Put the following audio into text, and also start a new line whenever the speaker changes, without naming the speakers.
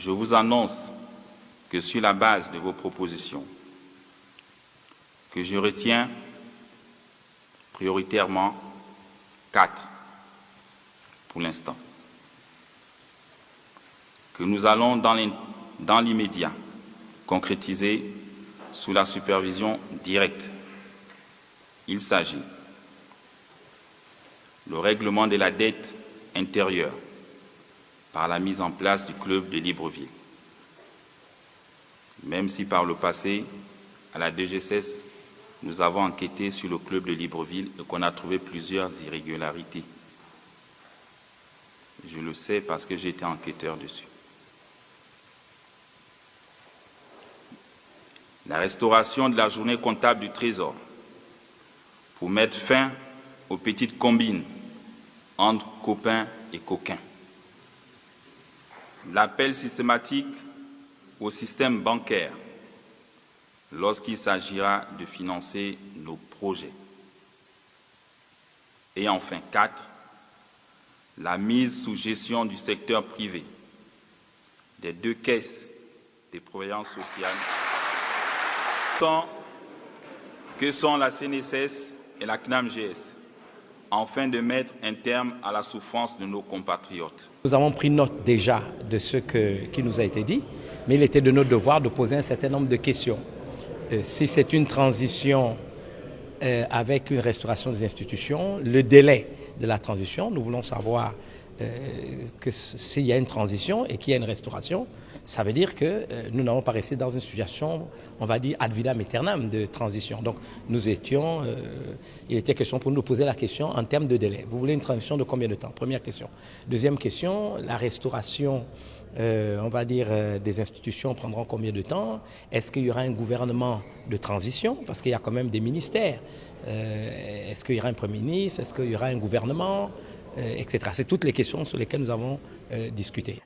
je vous annonce que sur la base de vos propositions, que je retiens prioritairement 4 pour l'instant, que nous allons dans l'immédiat concrétiser sous la supervision directe. Il s'agit le règlement de la dette intérieure par la mise en place du club de Libreville. Même si par le passé, à la DGSS, nous avons enquêté sur le club de Libreville et qu'on a trouvé plusieurs irrégularités. Je le sais parce que j'ai été enquêteur dessus. La restauration de la journée comptable du Trésor pour mettre fin aux petites combines entre copains et coquins. L'appel systématique au système bancaire lorsqu'il s'agira de financer nos projets. Et enfin, 4, la mise sous gestion du secteur privé des 2 caisses de prévoyance sociale que sont la CNSS et la CNAMGS, afin de mettre un terme à la souffrance de nos compatriotes.
Nous avons pris note déjà de ce qui nous a été dit, mais il était de notre devoir de poser un certain nombre de questions. Si c'est une transition avec une restauration des institutions, le délai de la transition, nous voulons savoir que s'il y a une transition et qu'il y a une restauration, ça veut dire que nous n'allons pas rester dans une situation, on va dire, ad vitam aeternam de transition. Donc il était question pour nous de poser la question en termes de délai. Vous voulez une transition de combien de temps? Première question. Deuxième question, la restauration, on va dire, des institutions prendront combien de temps? Est-ce qu'il y aura un gouvernement de transition? Parce qu'il y a quand même des ministères. Est-ce qu'il y aura un Premier ministre? Est-ce qu'il y aura un gouvernement? Etc. C'est toutes les questions sur lesquelles nous avons discuté.